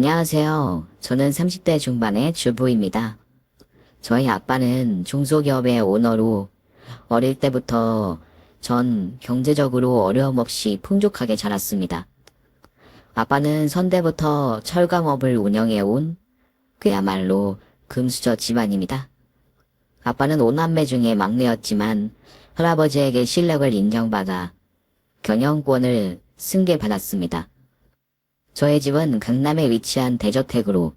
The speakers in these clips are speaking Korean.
안녕하세요. 저는 30대 중반의 주부입니다. 저희 아빠는 중소기업의 오너로 어릴 때부터 전 경제적으로 어려움 없이 풍족하게 자랐습니다. 아빠는 선대부터 철강업을 운영해온 그야말로 금수저 집안입니다. 아빠는 5남매 중에 막내였지만 할아버지에게 실력을 인정받아 경영권을 승계받았습니다. 저의 집은 강남에 위치한 대저택으로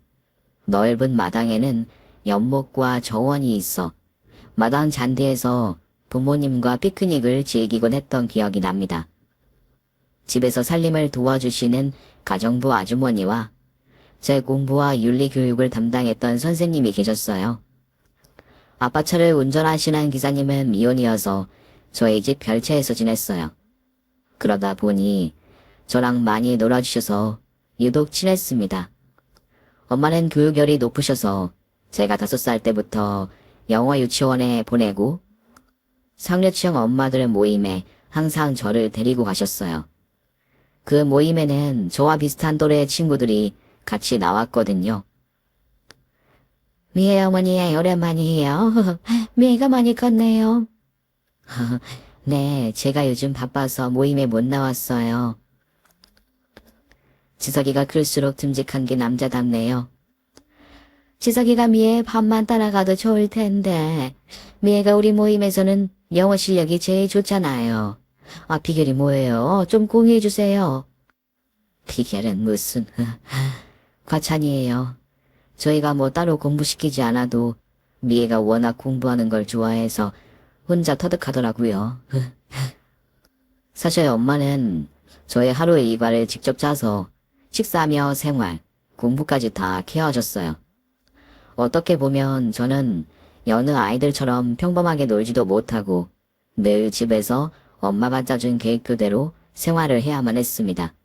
넓은 마당에는 연못과 정원이 있어 마당 잔디에서 부모님과 피크닉을 즐기곤 했던 기억이 납니다. 집에서 살림을 도와주시는 가정부 아주머니와 제 공부와 윤리 교육을 담당했던 선생님이 계셨어요. 아빠 차를 운전하시는 기사님은 미혼이어서 저희 집 별채에서 지냈어요. 그러다 보니 저랑 많이 놀아주셔서 유독 친했습니다. 엄마는 교육열이 높으셔서 제가 5살 때부터 영어 유치원에 보내고 상류층 엄마들 모임에 항상 저를 데리고 가셨어요. 그 모임에는 저와 비슷한 또래 친구들이 같이 나왔거든요. 미애 어머니 오랜만이에요. 미애가 많이 컸네요. 네, 제가 요즘 바빠서 모임에 못 나왔어요. 지석이가 클수록 듬직한 게 남자답네요. 지석이가 미애 밥만 따라가도 좋을 텐데 미애가 우리 모임에서는 영어 실력이 제일 좋잖아요. 비결이 뭐예요? 좀 공유해 주세요. 비결은 무슨 과찬이에요. 저희가 뭐 따로 공부시키지 않아도 미애가 워낙 공부하는 걸 좋아해서 혼자 터득하더라고요. 사실 엄마는 저의 하루의 일과를 직접 짜서 식사며 생활, 공부까지 다 케어하셨어요. 어떻게 보면 저는 여느 아이들처럼 평범하게 놀지도 못하고 늘 집에서 엄마가 짜준 계획표대로 생활을 해야만 했습니다.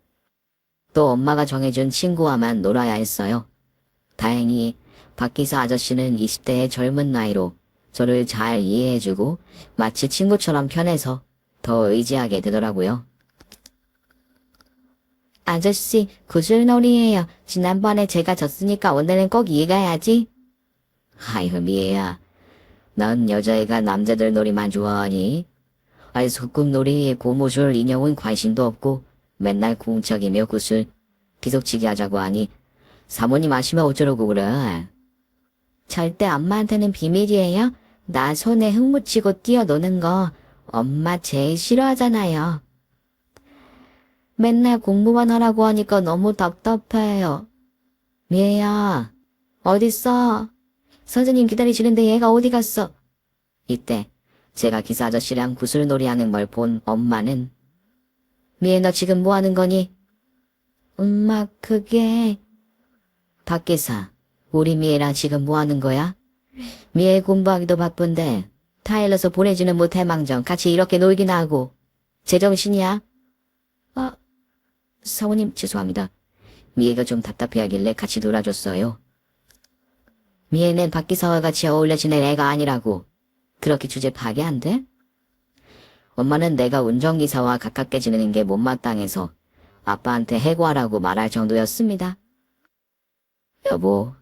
또 엄마가 정해준 친구와만 놀아야 했어요. 다행히 박기사 아저씨는 20대의 젊은 나이로 저를 잘 이해해주고 마치 친구처럼 편해서 더 의지하게 되더라고요. 아저씨, 구슬놀이에요. 지난번에 제가 졌으니까 오늘은 꼭 이겨야지. 아이고 미애야, 넌 여자애가 남자들 놀이만 좋아하니? 소꿉놀이 고무줄 인형은 관심도 없고 맨날 궁척이며 구슬 비속치기 하자고 하니 사모님 아시면 어쩌려고 그래. 절대 엄마한테는 비밀이에요. 나 손에 흙 묻히고 뛰어노는 거 엄마 제일 싫어하잖아요. 맨날 공부만 하라고 하니까 너무 답답해요. 미애야, 어딨어? 선생님 기다리시는데 얘가 어디 갔어? 이때 제가 기사 아저씨랑 구슬놀이 하는 걸 본 엄마는 미애 너 지금 뭐 하는 거니? 엄마 그게... 박기사, 우리 미애랑 지금 뭐 하는 거야? 미애 공부하기도 바쁜데 타일러서 보내지는 못해 망정 같이 이렇게 놀기나 하고 제정신이야? 사모님 죄송합니다. 미애가 좀 답답해하길래 같이 놀아줬어요. 미애는 박기사와 같이 어울려 지낼 애가 아니라고. 그렇게 주제 파괴한대? 엄마는 내가 운전기사와 가깝게 지내는 게 못마땅해서 아빠한테 해고하라고 말할 정도였습니다. 여보,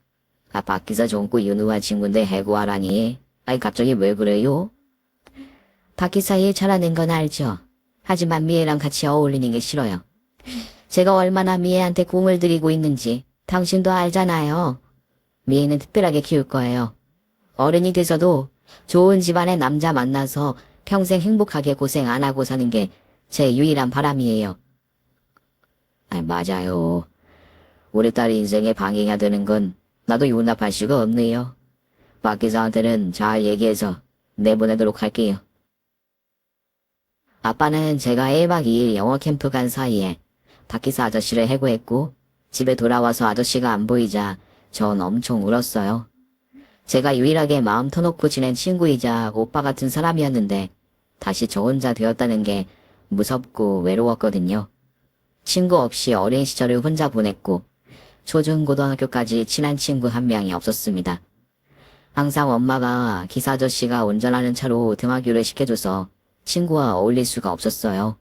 박기사 종구 윤우와 친구인데 해고하라니. 갑자기 왜 그래요? 박기사 일 잘하는 건 알죠. 하지만 미애랑 같이 어울리는 게 싫어요. 제가 얼마나 미애한테 공을 들이고 있는지 당신도 알잖아요. 미애는 특별하게 키울 거예요. 어른이 돼서도 좋은 집안의 남자 만나서 평생 행복하게 고생 안 하고 사는 게 제 유일한 바람이에요. 맞아요. 우리 딸 인생에 방해가 되는 건 나도 용납할 수가 없네요. 박 기사한테는 잘 얘기해서 내보내도록 할게요. 아빠는 제가 1박 2일 영어 캠프 간 사이에 박 기사 아저씨를 해고했고 집에 돌아와서 아저씨가 안 보이자 전 엄청 울었어요. 제가 유일하게 마음 터놓고 지낸 친구이자 오빠 같은 사람이었는데 다시 저 혼자 되었다는 게 무섭고 외로웠거든요. 친구 없이 어린 시절을 혼자 보냈고 초중고등학교까지 친한 친구 한 명이 없었습니다. 항상 엄마가 기사 아저씨가 운전하는 차로 등하교를 시켜줘서 친구와 어울릴 수가 없었어요.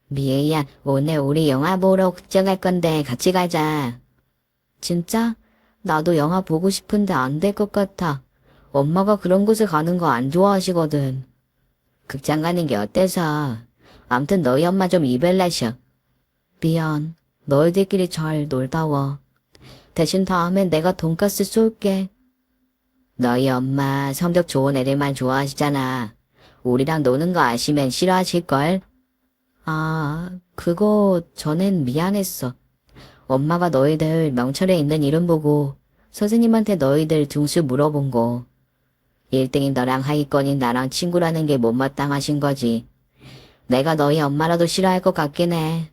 미애야, 오늘 우리 영화 보러 극장 갈 건데 같이 가자. 진짜? 나도 영화 보고 싶은데 안 될 것 같아. 엄마가 그런 곳에 가는 거 안 좋아하시거든. 극장 가는 게 어때서? 암튼 너희 엄마 좀 이별나셔. 미안. 너희들끼리 잘 놀다 와. 대신 다음엔 내가 돈가스 쏠게. 너희 엄마 성격 좋은 애들만 좋아하시잖아. 우리랑 노는 거 아시면 싫어하실걸? 아, 그거 전엔 미안했어. 엄마가 너희들 명찰에 있는 이름 보고 선생님한테 너희들 등수 물어본 거. 1등인 너랑 하위권인 나랑 친구라는 게 못마땅하신 거지. 내가 너희 엄마라도 싫어할 것 같긴 해.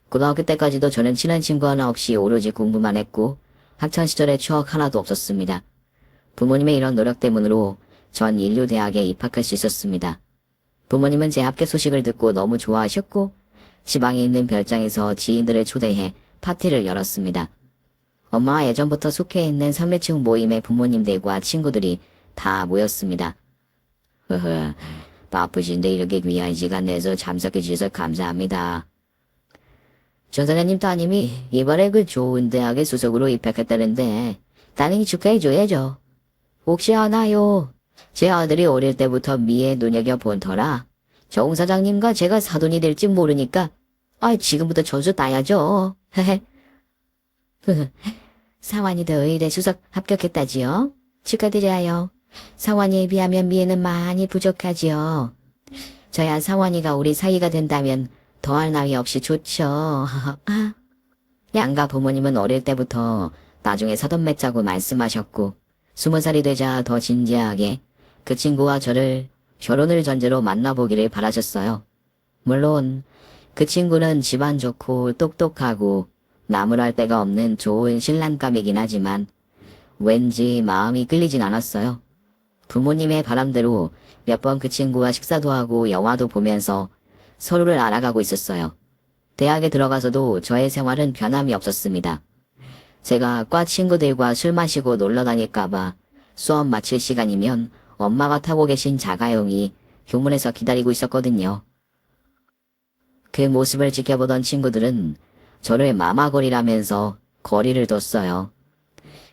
고등학교 때까지도 저는 친한 친구 하나 없이 오로지 공부만 했고 학창시절의 추억 하나도 없었습니다. 부모님의 이런 노력 때문으로 전 인류대학에 입학할 수 있었습니다. 부모님은 제 합격 소식을 듣고 너무 좋아하셨고 지방에 있는 별장에서 지인들을 초대해 파티를 열었습니다. 엄마와 예전부터 속해 있는 선배층 모임에 부모님들과 친구들이 다 모였습니다. 허허, 바쁘신데 이렇게 귀한 시간 내서 참석해 주셔서 감사합니다. 전 사장님 따님이 이번에 그 좋은 대학에 수석으로 입학했다는데 당연히 축하해줘야죠. 혹시 아나요? 제 아들이 어릴 때부터 미에 눈여겨본 터라 정 사장님과 제가 사돈이 될지 모르니까 지금부터 점수 따야죠. 사완이도 의대 수석 합격했다지요? 축하드려요. 사완이에 비하면 미에는 많이 부족하지요. 저야 사완이가 우리 사이가 된다면 더할 나위 없이 좋죠. 양가 부모님은 어릴 때부터 나중에 사돈 맺자고 말씀하셨고 20살이 되자 더 진지하게 그 친구와 저를 결혼을 전제로 만나보기를 바라셨어요. 물론 그 친구는 집안 좋고 똑똑하고 나무랄 데가 없는 좋은 신랑감이긴 하지만 왠지 마음이 끌리진 않았어요. 부모님의 바람대로 몇 번 그 친구와 식사도 하고 영화도 보면서 서로를 알아가고 있었어요. 대학에 들어가서도 저의 생활은 변함이 없었습니다. 제가 과 친구들과 술 마시고 놀러 다닐까봐 수업 마칠 시간이면 엄마가 타고 계신 자가용이 교문에서 기다리고 있었거든요. 그 모습을 지켜보던 친구들은 저를 마마거리라면서 거리를 뒀어요.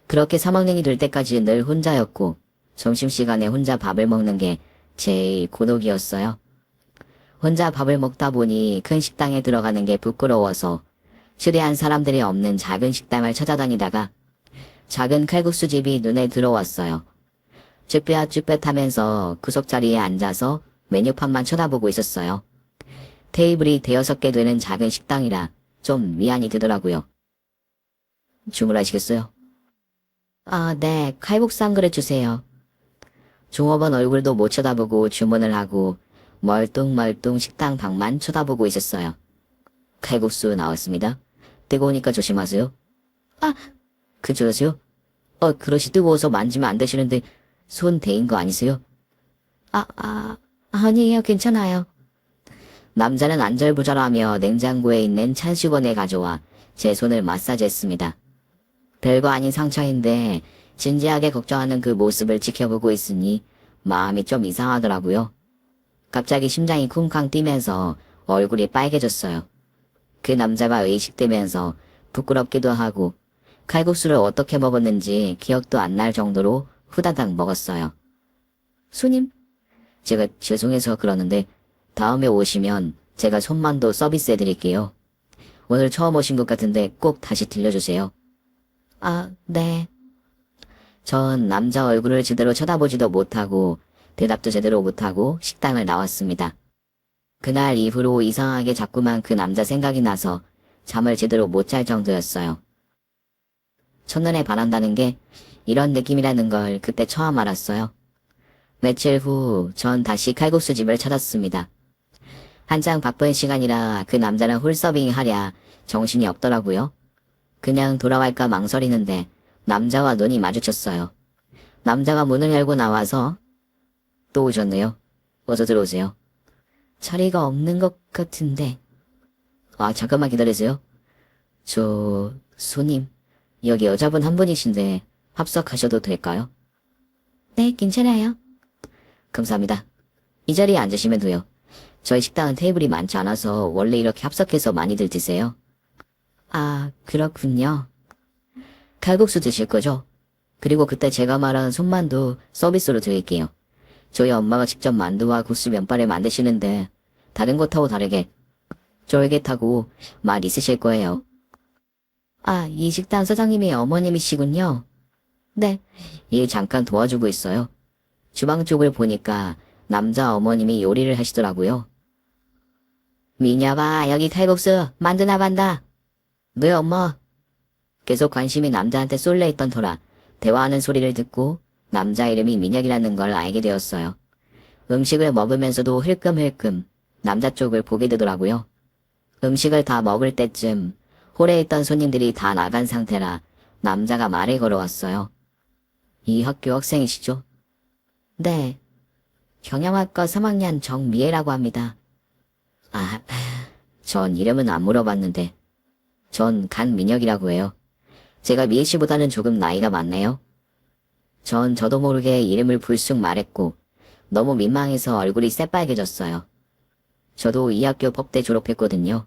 그렇게 3학년이 될 때까지 늘 혼자였고 점심시간에 혼자 밥을 먹는 게 제일 고독이었어요. 혼자 밥을 먹다 보니 큰 식당에 들어가는 게 부끄러워서 초대한 사람들이 없는 작은 식당을 찾아다니다가 작은 칼국수집이 눈에 들어왔어요. 쭈뼛쭈뼛하면서 구석자리에 앉아서 메뉴판만 쳐다보고 있었어요. 테이블이 5-6개 되는 작은 식당이라 좀 위안이 되더라고요. 주문하시겠어요? 네, 칼국수 한 그릇 주세요. 종업원 얼굴도 못 쳐다보고 주문을 하고 멀뚱멀뚱 식당 방만 쳐다보고 있었어요. 칼국수 나왔습니다. 뜨거우니까 조심하세요. 그러세요? 그릇이 뜨거워서 만지면 안 되시는데 손 대인 거 아니세요? 아니에요. 괜찮아요. 남자는 안절부절하며 냉장고에 있는 찬수건을 가져와 제 손을 마사지했습니다. 별거 아닌 상처인데 진지하게 걱정하는 그 모습을 지켜보고 있으니 마음이 좀 이상하더라고요. 갑자기 심장이 쿵쾅 뛰면서 얼굴이 빨개졌어요. 그 남자가 의식되면서 부끄럽기도 하고 칼국수를 어떻게 먹었는지 기억도 안 날 정도로 후다닥 먹었어요. 손님, 제가 죄송해서 그러는데 다음에 오시면 제가 손만두 서비스해드릴게요. 오늘 처음 오신 것 같은데 꼭 다시 들려주세요. 네. 전 남자 얼굴을 제대로 쳐다보지도 못하고 대답도 제대로 못하고 식당을 나왔습니다. 그날 이후로 이상하게 자꾸만 그 남자 생각이 나서 잠을 제대로 못 잘 정도였어요. 첫눈에 반한다는 게 이런 느낌이라는 걸 그때 처음 알았어요. 며칠 후 전 다시 칼국수집을 찾았습니다. 한창 바쁜 시간이라 그 남자는 홀서빙 하랴 정신이 없더라고요. 그냥 돌아갈까 망설이는데 남자와 눈이 마주쳤어요. 남자가 문을 열고 나와서 또 오셨네요. 어서 들어오세요. 자리가 없는 것 같은데. 잠깐만 기다리세요. 손님, 여기 여자분 한 분이신데 합석하셔도 될까요? 네, 괜찮아요. 감사합니다. 이 자리에 앉으시면 돼요. 저희 식당은 테이블이 많지 않아서 원래 이렇게 합석해서 많이들 드세요. 그렇군요. 칼국수 드실 거죠? 그리고 그때 제가 말한 손만두 서비스로 드릴게요. 저희 엄마가 직접 만두와 국수 면발을 만드시는데 다른 곳하고 다르게 쫄깃하고 맛 있으실 거예요. 아, 이 식당 사장님이 어머님이시군요. 네, 일 잠깐 도와주고 있어요. 주방 쪽을 보니까 남자 어머님이 요리를 하시더라고요. 미녀가 여기 칼국수 만드나 반다. 네 엄마. 계속 관심이 남자한테 쏠려 있던 터라 대화하는 소리를 듣고 남자 이름이 민혁이라는 걸 알게 되었어요. 음식을 먹으면서도 흘끔흘끔 남자 쪽을 보게 되더라고요. 음식을 다 먹을 때쯤 홀에 있던 손님들이 다 나간 상태라 남자가 말을 걸어왔어요. 이 학교 학생이시죠? 네. 경영학과 3학년 정미애라고 합니다. 아, 전 이름은 안 물어봤는데. 전 간민혁이라고 해요. 제가 미애 씨보다는 조금 나이가 많네요. 전 저도 모르게 이름을 불쑥 말했고 너무 민망해서 얼굴이 새빨개졌어요. 저도 이 학교 법대 졸업했거든요.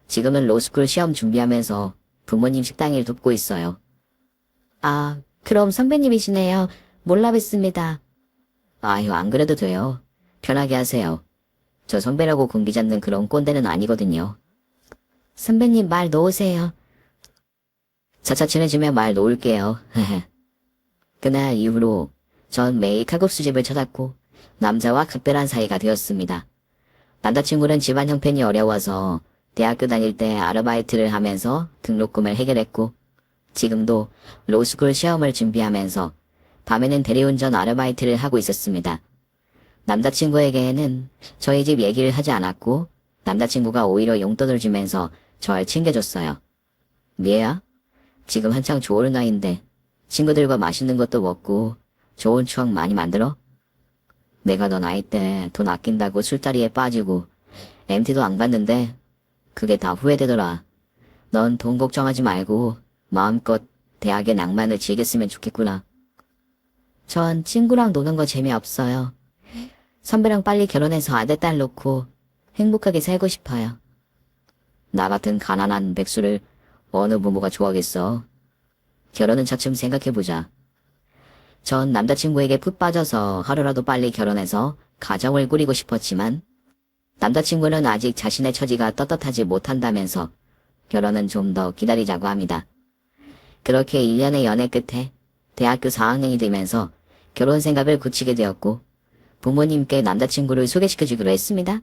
지금은 로스쿨 시험 준비하면서 부모님 식당 일 돕고 있어요. 아, 그럼 선배님이시네요. 몰라 뵀습니다. 아유, 안 그래도 돼요. 편하게 하세요. 저 선배라고 공기 잡는 그런 꼰대는 아니거든요. 선배님 말 놓으세요. 차차 친해지면 말 놓을게요. 그날 이후로 전 매일 칼국수집을 찾았고 남자와 각별한 사이가 되었습니다. 남자친구는 집안 형편이 어려워서 대학교 다닐 때 아르바이트를 하면서 등록금을 해결했고 지금도 로스쿨 시험을 준비하면서 밤에는 대리운전 아르바이트를 하고 있었습니다. 남자친구에게는 저희 집 얘기를 하지 않았고 남자친구가 오히려 용돈을 주면서 절 챙겨줬어요. 미애야, 지금 한창 좋을 나이인데 친구들과 맛있는 것도 먹고 좋은 추억 많이 만들어? 내가 너 나이 때 돈 아낀다고 술자리에 빠지고 MT도 안 갔는데 그게 다 후회되더라. 넌 돈 걱정하지 말고 마음껏 대학의 낭만을 즐겼으면 좋겠구나. 전 친구랑 노는 거 재미없어요. 선배랑 빨리 결혼해서 아들 딸 놓고 행복하게 살고 싶어요. 나 같은 가난한 백수를 어느 부모가 좋아하겠어. 결혼은 차츰 생각해보자. 전 남자친구에게 푹 빠져서 하루라도 빨리 결혼해서 가정을 꾸리고 싶었지만 남자친구는 아직 자신의 처지가 떳떳하지 못한다면서 결혼은 좀 더 기다리자고 합니다. 그렇게 1년의 연애 끝에 대학교 4학년이 되면서 결혼 생각을 굳히게 되었고 부모님께 남자친구를 소개시켜주기로 했습니다.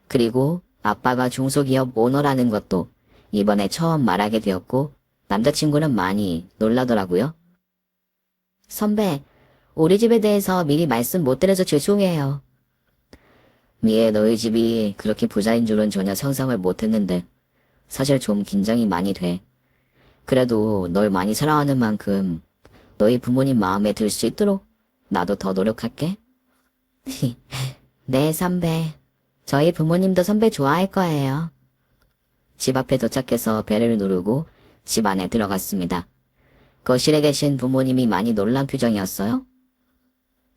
그리고 아빠가 중소기업 오너라는 것도 이번에 처음 말하게 되었고 남자친구는 많이 놀라더라고요. 선배, 우리 집에 대해서 미리 말씀 못 드려서 죄송해요. 미애, 너희 집이 그렇게 부자인 줄은 전혀 상상을 못했는데 사실 좀 긴장이 많이 돼. 그래도 널 많이 사랑하는 만큼 너희 부모님 마음에 들 수 있도록 나도 더 노력할게. 네, 선배. 저희 부모님도 선배 좋아할 거예요. 집 앞에 도착해서 벨을 누르고 집 안에 들어갔습니다. 거실에 계신 부모님이 많이 놀란 표정이었어요.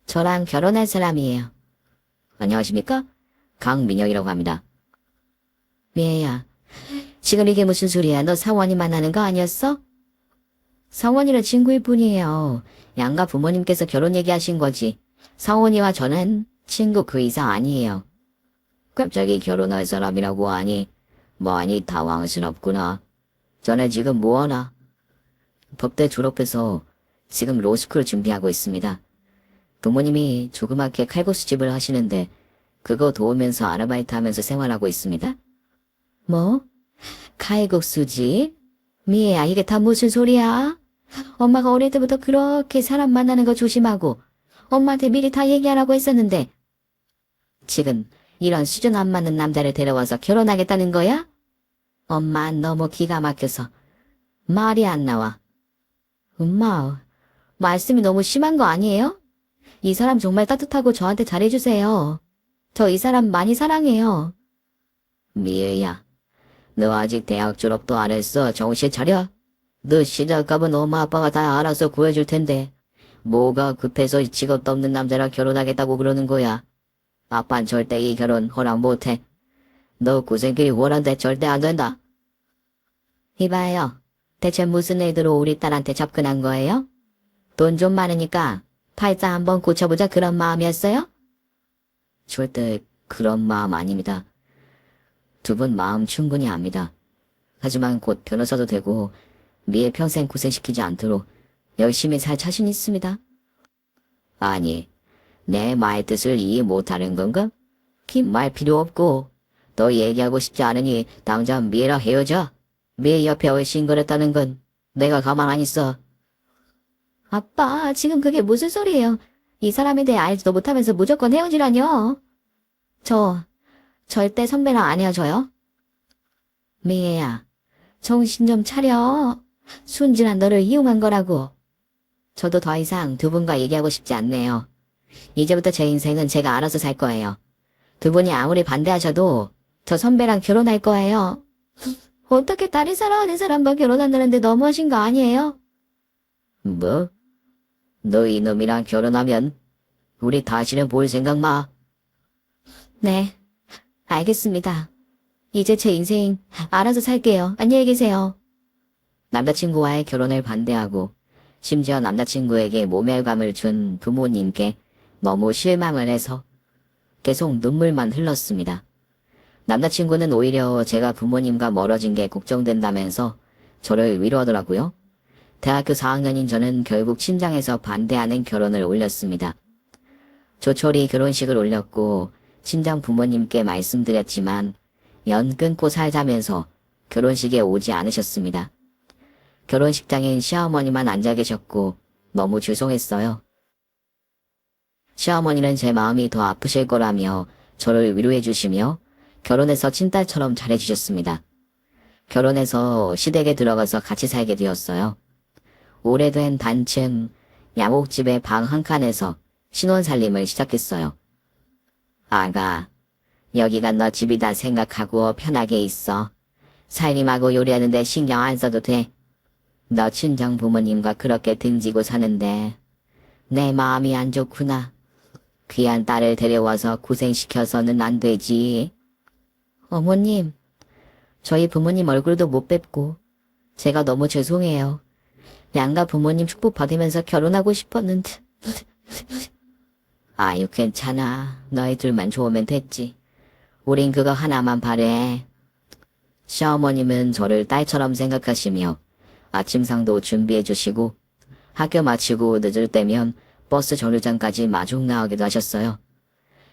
저랑 결혼할 사람이에요. 안녕하십니까? 강민혁이라고 합니다. 미애야, 지금 이게 무슨 소리야? 너 상원이 만나는 거 아니었어? 상원이는 친구일 뿐이에요. 양가 부모님께서 결혼 얘기하신 거지. 상원이와 저는 친구 그 이상 아니에요. 갑자기 결혼할 사람이라고 하니 많이 당황스럽구나. 전에 지금 뭐하나? 법대 졸업해서 지금 로스쿨 준비하고 있습니다. 부모님이 조그맣게 칼국수집을 하시는데 그거 도우면서 아르바이트 하면서 생활하고 있습니다. 뭐? 칼국수집? 미애야, 이게 다 무슨 소리야? 엄마가 어릴 때부터 그렇게 사람 만나는 거 조심하고 엄마한테 미리 다 얘기하라고 했었는데 지금 이런 수준 안 맞는 남자를 데려와서 결혼하겠다는 거야? 엄마 너무 기가 막혀서 말이 안 나와. 엄마, 말씀이 너무 심한 거 아니에요? 이 사람 정말 따뜻하고 저한테 잘해주세요. 저 이 사람 많이 사랑해요. 미애야, 너 아직 대학 졸업도 안 했어. 정신 차려. 너 시작값은 엄마 아빠가 다 알아서 구해줄 텐데 뭐가 급해서 직업도 없는 남자랑 결혼하겠다고 그러는 거야. 아빠는 절대 이 결혼 허락 못해. 너 고생길이 원한데 절대 안 된다. 이봐요. 대체 무슨 일으로 우리 딸한테 접근한 거예요? 돈 좀 많으니까 팔자 한번 고쳐보자 그런 마음이었어요? 절대 그런 마음 아닙니다. 두 분 마음 충분히 압니다. 하지만 곧 변호사도 되고 미애 평생 고생시키지 않도록 열심히 살 자신 있습니다. 아니, 내 말 뜻을 이해 못하는 건가? 긴 말 필요 없고 너 얘기하고 싶지 않으니 당장 미애랑 헤어져. 미애 옆에 얼씬거렸다는 건 내가 가만 안 있어. 아빠, 지금 그게 무슨 소리예요? 이 사람에 대해 알지도 못하면서 무조건 헤어지라뇨. 저 절대 선배랑 안 헤어져요. 미애야, 정신 좀 차려. 순진한 너를 이용한 거라고. 저도 더 이상 두 분과 얘기하고 싶지 않네요. 이제부터 제 인생은 제가 알아서 살 거예요. 두 분이 아무리 반대하셔도 저 선배랑 결혼할 거예요. 어떻게 딸이 사랑하는 사람과 결혼한다는데 너무하신 거 아니에요? 뭐? 너 이놈이랑 결혼하면 우리 다시는 볼 생각 마. 네, 알겠습니다. 이제 제 인생 알아서 살게요. 안녕히 계세요. 남자친구와의 결혼을 반대하고 심지어 남자친구에게 모멸감을 준 부모님께 너무 실망을 해서 계속 눈물만 흘렀습니다. 남자친구는 오히려 제가 부모님과 멀어진 게 걱정된다면서 저를 위로하더라고요. 대학교 4학년인 저는 결국 친장에서 반대하는 결혼을 올렸습니다. 조촐히 결혼식을 올렸고 친정 부모님께 말씀드렸지만 연 끊고 살자면서 결혼식에 오지 않으셨습니다. 결혼식장엔 시어머니만 앉아 계셨고 너무 죄송했어요. 시어머니는 제 마음이 더 아프실 거라며 저를 위로해 주시며 결혼해서 친딸처럼 잘해주셨습니다. 결혼해서 시댁에 들어가서 같이 살게 되었어요. 오래된 단층 야목집의 방 한 칸에서 신혼살림을 시작했어요. 아가, 여기가 너 집이다 생각하고 편하게 있어. 살림하고 요리하는데 신경 안 써도 돼. 너 친정 부모님과 그렇게 등지고 사는데 내 마음이 안 좋구나. 귀한 딸을 데려와서 고생시켜서는 안 되지. 어머님, 저희 부모님 얼굴도 못 뵙고 제가 너무 죄송해요. 양가 부모님 축복 받으면서 결혼하고 싶었는데. 아유, 괜찮아. 너희 둘만 좋으면 됐지. 우린 그거 하나만 바래. 시어머님은 저를 딸처럼 생각하시며 아침상도 준비해 주시고 학교 마치고 늦을 때면 버스 정류장까지 마중 나오기도 하셨어요.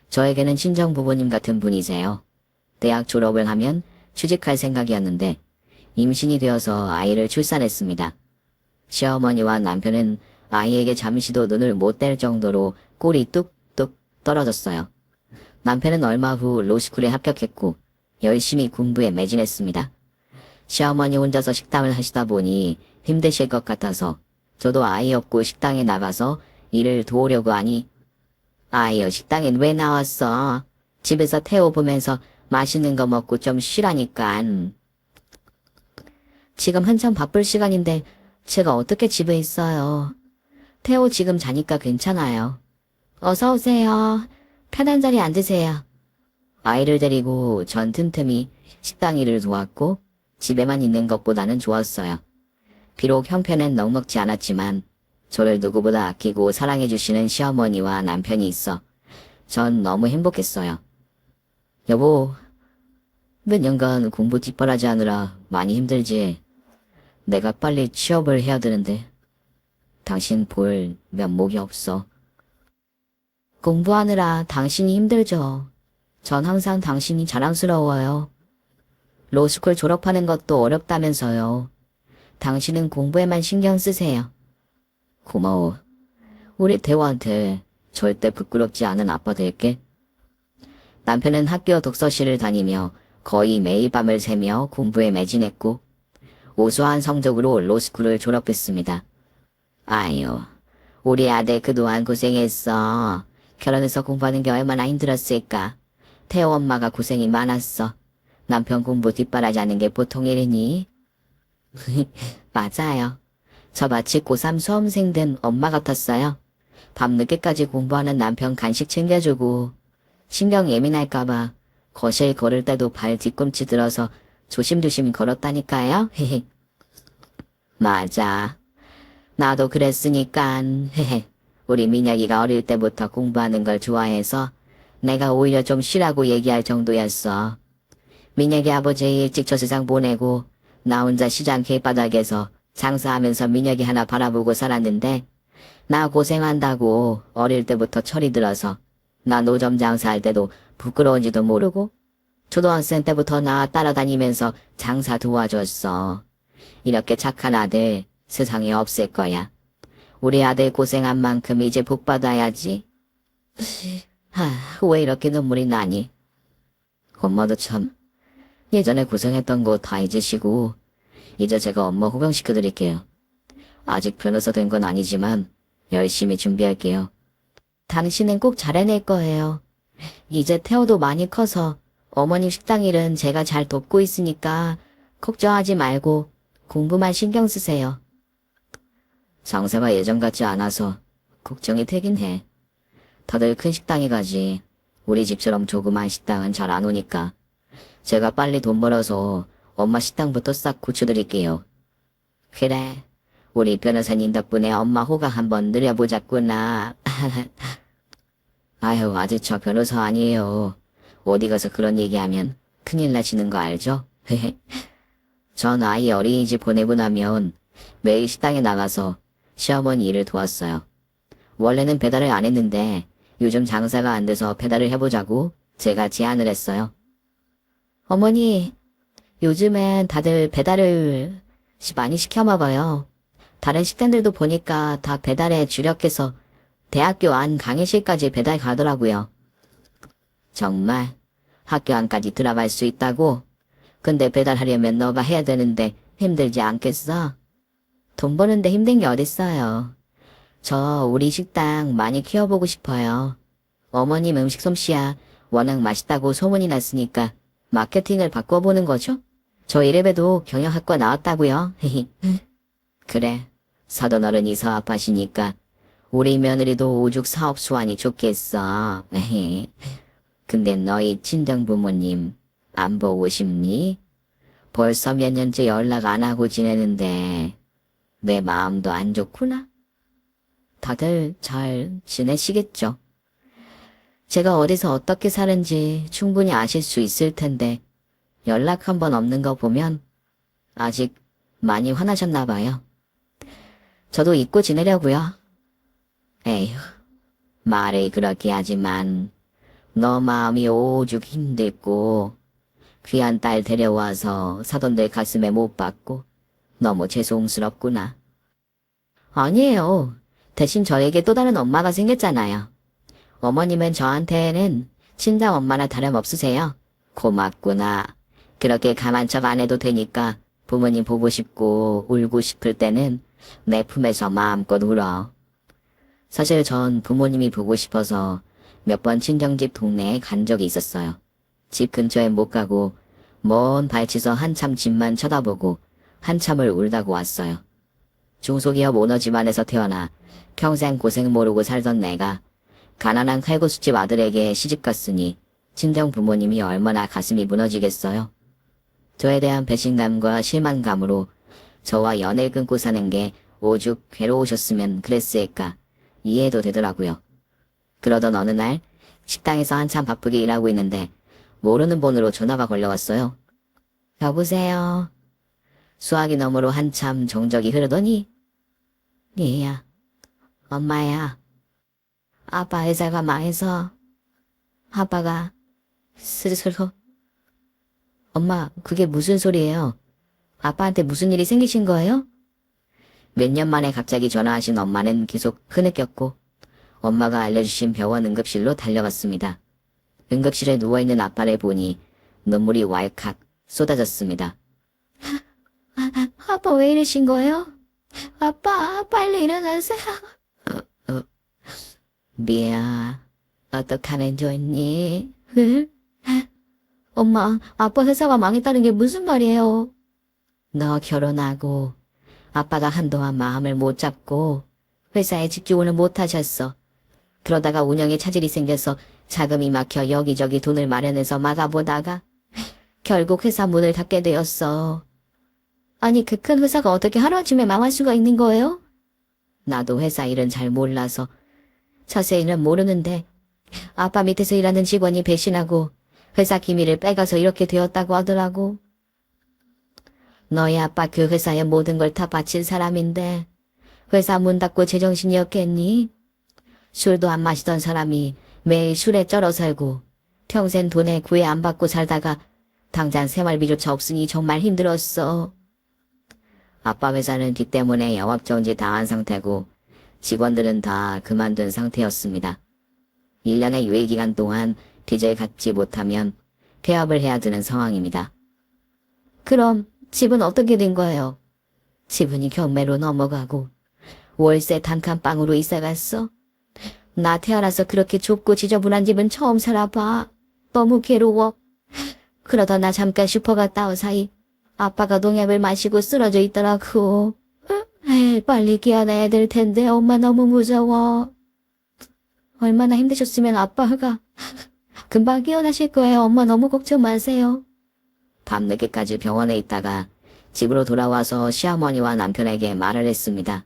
저에게는 친정 부모님 같은 분이세요. 대학 졸업을 하면 취직할 생각이었는데 임신이 되어서 아이를 출산했습니다. 시어머니와 남편은 아이에게 잠시도 눈을 못 뗄 정도로 꼴이 뚝뚝 떨어졌어요. 남편은 얼마 후 로스쿨에 합격했고 열심히 공부에 매진했습니다. 시어머니 혼자서 식당을 하시다 보니 힘드실 것 같아서 저도 아이 없고 식당에 나가서 일을 도우려고 하니 아유, 식당엔 왜 나왔어? 집에서 태호 보면서 맛있는 거 먹고 좀 쉬라니깐. 지금 한참 바쁠 시간인데 제가 어떻게 집에 있어요. 태호 지금 자니까 괜찮아요. 어서 오세요. 편한 자리에 앉으세요. 아이를 데리고 전 틈틈이 식당 일을 도왔고 집에만 있는 것보다는 좋았어요. 비록 형편은 넉넉지 않았지만 저를 누구보다 아끼고 사랑해주시는 시어머니와 남편이 있어 전 너무 행복했어요. 여보, 몇 년간 공부 뒷바라지 하느라 많이 힘들지. 내가 빨리 취업을 해야 되는데 당신 볼 면목이 없어. 공부하느라 당신이 힘들죠. 전 항상 당신이 자랑스러워요. 로스쿨 졸업하는 것도 어렵다면서요. 당신은 공부에만 신경 쓰세요. 고마워. 우리 대화한테 절대 부끄럽지 않은 아빠 될게. 남편은 학교 독서실을 다니며 거의 매일 밤을 새며 공부에 매진했고 우수한 성적으로 로스쿨을 졸업했습니다. 아유, 우리 아들 그동안 고생했어. 결혼해서 공부하는 게 얼마나 힘들었을까. 태호 엄마가 고생이 많았어. 남편 공부 뒷바라지하는 게 보통 일이니? 맞아요. 저 마치 고3 수험생 된 엄마 같았어요. 밤늦게까지 공부하는 남편 간식 챙겨주고 신경 예민할까봐 거실 걸을 때도 발 뒤꿈치 들어서 조심조심 걸었다니까요. 맞아. 나도 그랬으니깐. 헤헤. 우리 민혁이가 어릴 때부터 공부하는 걸 좋아해서 내가 오히려 좀 쉬라고 얘기할 정도였어. 민혁이 아버지 일찍 저 세상 보내고 나 혼자 시장 길바닥에서 장사하면서 민혁이 하나 바라보고 살았는데 나 고생한다고 어릴 때부터 철이 들어서 나 노점 장사할 때도 부끄러운지도 모르고 초등학생 때부터 나 따라다니면서 장사 도와줬어. 이렇게 착한 아들 세상에 없을 거야. 우리 아들 고생한 만큼 이제 복 받아야지. 왜 이렇게 눈물이 나니? 엄마도 참 예전에 고생했던 거 다 잊으시고 이제 제가 엄마 호강시켜드릴게요. 아직 변호사 된 건 아니지만 열심히 준비할게요. 당신은 꼭 잘해낼 거예요. 이제 태호도 많이 커서 어머님 식당 일은 제가 잘 돕고 있으니까 걱정하지 말고 공부만 신경 쓰세요. 장사가 예전 같지 않아서 걱정이 되긴 해. 다들 큰 식당에 가지. 우리 집처럼 조그만 식당은 잘 안 오니까 제가 빨리 돈 벌어서 엄마 식당부터 싹 고쳐드릴게요. 그래. 우리 변호사님 덕분에 엄마 호강 한번 누려보자꾸나. 아유, 아직 저 변호사 아니에요. 어디 가서 그런 얘기하면 큰일 나시는 거 알죠? 전 아이 어린이집 보내고 나면 매일 식당에 나가서 시어머니 일을 도왔어요. 원래는 배달을 안 했는데 요즘 장사가 안 돼서 배달을 해보자고 제가 제안을 했어요. 어머니, 요즘엔 다들 배달을 많이 시켜 먹어요. 다른 식당들도 보니까 다 배달에 주력해서 대학교 안 강의실까지 배달 가더라고요. 정말 학교 안까지 들어갈 수 있다고? 근데 배달하려면 너가 해야 되는데 힘들지 않겠어? 돈 버는데 힘든 게 어딨어요. 저 우리 식당 많이 키워보고 싶어요. 어머님 음식 솜씨야 워낙 맛있다고 소문이 났으니까 마케팅을 바꿔보는 거죠? 저 이래봬도 경영학과 나왔다고요. 그래, 사돈 어른이 사업하시니까 우리 며느리도 오죽 사업 수완이 좋겠어. 근데 너희 친정부모님 안 보고 싶니? 벌써 몇 년째 연락 안 하고 지내는데 내 마음도 안 좋구나. 다들 잘 지내시겠죠? 제가 어디서 어떻게 사는지 충분히 아실 수 있을 텐데 연락 한 번 없는 거 보면 아직 많이 화나셨나 봐요. 저도 잊고 지내려고요. 에휴, 말을 그렇게 하지만 너 마음이 오죽 힘들고 귀한 딸 데려와서 사돈들 가슴에 못 박고 너무 죄송스럽구나. 아니에요. 대신 저에게 또 다른 엄마가 생겼잖아요. 어머님은 저한테는 친정 엄마나 다름없으세요. 고맙구나. 그렇게 가만 척 안 해도 되니까 부모님 보고 싶고 울고 싶을 때는 내 품에서 마음껏 울어. 사실 전 부모님이 보고 싶어서 몇 번 친정집 동네에 간 적이 있었어요. 집 근처에 못 가고 먼 발치서 한참 집만 쳐다보고 한참을 울다고 왔어요. 중소기업 오너 집안에서 태어나 평생 고생 모르고 살던 내가 가난한 칼국수집 아들에게 시집갔으니 친정 부모님이 얼마나 가슴이 무너지겠어요. 저에 대한 배신감과 실망감으로 저와 연을 끊고 사는 게 오죽 괴로우셨으면 그랬을까 이해도 되더라고요. 그러던 어느 날 식당에서 한참 바쁘게 일하고 있는데 모르는 번호로 전화가 걸려왔어요. 여보세요. 수화기 너머로 한참 정적이 흐르더니 얘야, 엄마야. 아빠 회사가 망해서 아빠가 스스로. 엄마, 그게 무슨 소리예요? 아빠한테 무슨 일이 생기신 거예요? 몇 년 만에 갑자기 전화하신 엄마는 계속 흐느꼈고 엄마가 알려주신 병원 응급실로 달려갔습니다. 응급실에 누워있는 아빠를 보니 눈물이 왈칵 쏟아졌습니다. 아빠 왜 이러신 거예요? 아빠, 빨리 일어나세요. 미야, 어떡하면 좋니? 엄마, 아빠 회사가 망했다는 게 무슨 말이에요? 너 결혼하고 아빠가 한동안 마음을 못 잡고 회사에 집중을 못 하셨어. 그러다가 운영에 차질이 생겨서 자금이 막혀 여기저기 돈을 마련해서 막아보다가 결국 회사 문을 닫게 되었어. 아니, 그 큰 회사가 어떻게 하루아침에 망할 수가 있는 거예요? 나도 회사 일은 잘 몰라서 자세히는 모르는데 아빠 밑에서 일하는 직원이 배신하고 회사 기밀을 빼가서 이렇게 되었다고 하더라고. 너희 아빠 그 회사에 모든 걸 다 바친 사람인데 회사 문 닫고 제정신이었겠니? 술도 안 마시던 사람이 매일 술에 쩔어 살고 평생 돈에 구애 안 받고 살다가 당장 생활비조차 없으니 정말 힘들었어. 아빠 회사는 빚 때문에 영업정지 당한 상태고 직원들은 다 그만둔 상태였습니다. 1년의 유예기간 동안 빚을 갚지 못하면 폐업을 해야 되는 상황입니다. 그럼 집은 어떻게 된 거예요? 지분이 경매로 넘어가고 월세 단칸방으로 이사갔어. 나 태어나서 그렇게 좁고 지저분한 집은 처음 살아봐. 너무 괴로워. 그러다 나 잠깐 슈퍼 갔다 온 사이 아빠가 농약을 마시고 쓰러져 있더라고. 에이, 빨리 깨어나야 될 텐데 엄마 너무 무서워. 얼마나 힘드셨으면 아빠가 금방 깨어나실 거예요. 엄마 너무 걱정 마세요. 밤늦게까지 병원에 있다가 집으로 돌아와서 시어머니와 남편에게 말을 했습니다.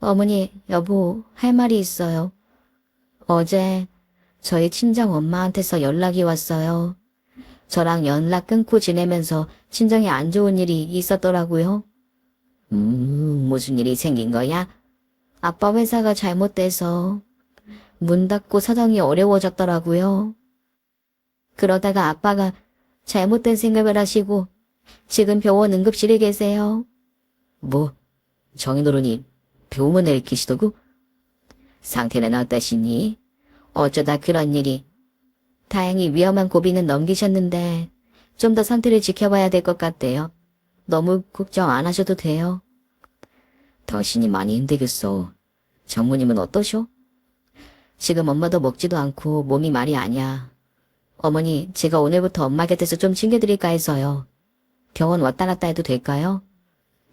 어머니, 여보, 할 말이 있어요. 어제 저희 친정 엄마한테서 연락이 왔어요. 저랑 연락 끊고 지내면서 친정에 안 좋은 일이 있었더라고요. 무슨 일이 생긴 거야? 아빠 회사가 잘못돼서 문 닫고 사정이 어려워졌더라고요. 그러다가 아빠가 잘못된 생각을 하시고 지금 병원 응급실에 계세요. 뭐, 정인어른이 병원에 계시더구? 상태는 어떠시니? 어쩌다 그런 일이. 다행히 위험한 고비는 넘기셨는데 좀 더 상태를 지켜봐야 될 것 같대요. 너무 걱정 안 하셔도 돼요. 당신이 많이 힘들겠어. 장모님은 어떠셔? 지금 엄마도 먹지도 않고 몸이 말이 아니야. 어머니, 제가 오늘부터 엄마 곁에서 좀 챙겨드릴까 해서요. 병원 왔다 갔다 해도 될까요?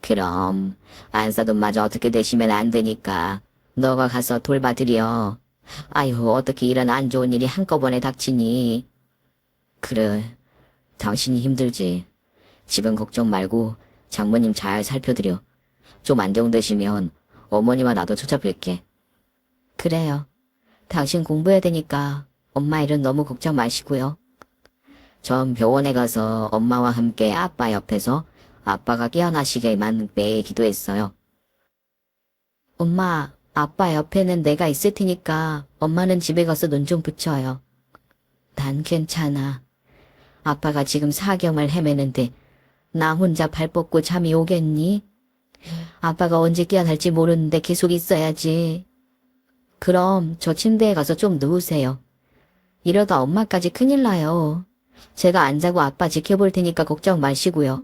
그럼 안사돈마저 어떻게 되시면 안 되니까 너가 가서 돌봐드려. 아유, 어떻게 이런 안 좋은 일이 한꺼번에 닥치니. 그래, 당신이 힘들지. 집은 걱정 말고 장모님 잘 살펴드려. 좀 안정되시면 어머니와 나도 찾아뵐게. 그래요. 당신 공부해야 되니까 엄마 일은 너무 걱정 마시고요. 전 병원에 가서 엄마와 함께 아빠 옆에서 아빠가 깨어나시게만 매일 기도했어요. 엄마, 아빠 옆에는 내가 있을 테니까 엄마는 집에 가서 눈 좀 붙여요. 난 괜찮아. 아빠가 지금 사경을 헤매는데 나 혼자 발 뻗고 잠이 오겠니? 아빠가 언제 깨어날지 모르는데 계속 있어야지. 그럼 저 침대에 가서 좀 누우세요. 이러다 엄마까지 큰일 나요. 제가 안 자고 아빠 지켜볼 테니까 걱정 마시고요.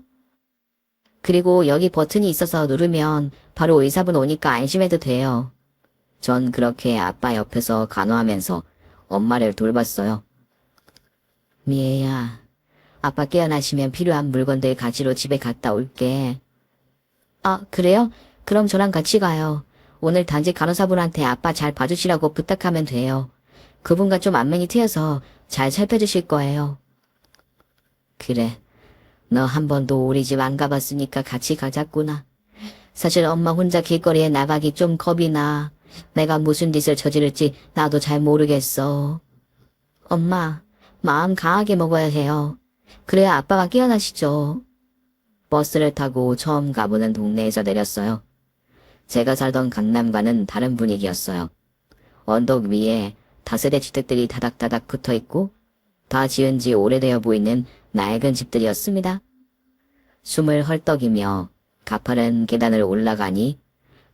그리고 여기 버튼이 있어서 누르면 바로 의사분 오니까 안심해도 돼요. 전 그렇게 아빠 옆에서 간호하면서 엄마를 돌봤어요. 미애야, 아빠 깨어나시면 필요한 물건들 가지러 집에 갔다 올게. 아, 그래요? 그럼 저랑 같이 가요. 오늘 단지 간호사분한테 아빠 잘 봐주시라고 부탁하면 돼요. 그분과 좀 안면이 트여서 잘 살펴주실 거예요. 그래, 너 한 번도 우리 집 안 가봤으니까 같이 가자꾸나. 사실 엄마 혼자 길거리에 나가기 좀 겁이 나. 내가 무슨 짓을 저지를지 나도 잘 모르겠어. 엄마, 마음 강하게 먹어야 해요. 그래야 아빠가 깨어나시죠. 버스를 타고 처음 가보는 동네에서 내렸어요. 제가 살던 강남과는 다른 분위기였어요. 언덕 위에 다세대 주택들이 다닥다닥 붙어있고 다 지은 지 오래되어 보이는 낡은 집들이었습니다. 숨을 헐떡이며 가파른 계단을 올라가니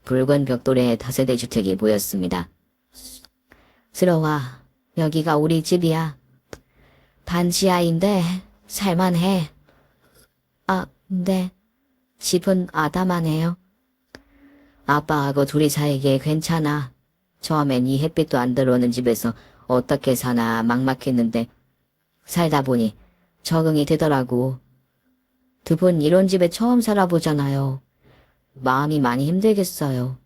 붉은 벽돌의 다세대 주택이 보였습니다. 들어와. 여기가 우리 집이야. 반지하인데 살만해. 아, 네. 집은 아담하네요. 아빠하고 둘이 살기에 괜찮아. 처음엔 이 햇빛도 안 들어오는 집에서 어떻게 사나 막막했는데 살다 보니 적응이 되더라고. 두 분 이런 집에 처음 살아보잖아요. 마음이 많이 힘들겠어요.